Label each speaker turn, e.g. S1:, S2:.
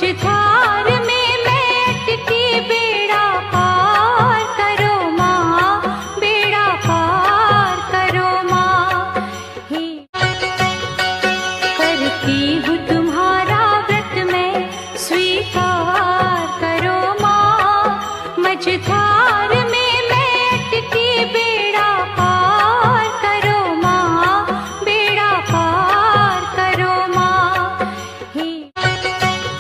S1: मझधार में मैं अटकी, बेड़ा पार करो माँ, बेड़ा पार करो माँ। हे करती हूँ तुम्हारा व्रत मैं, स्वीकार करो माँ। मझधार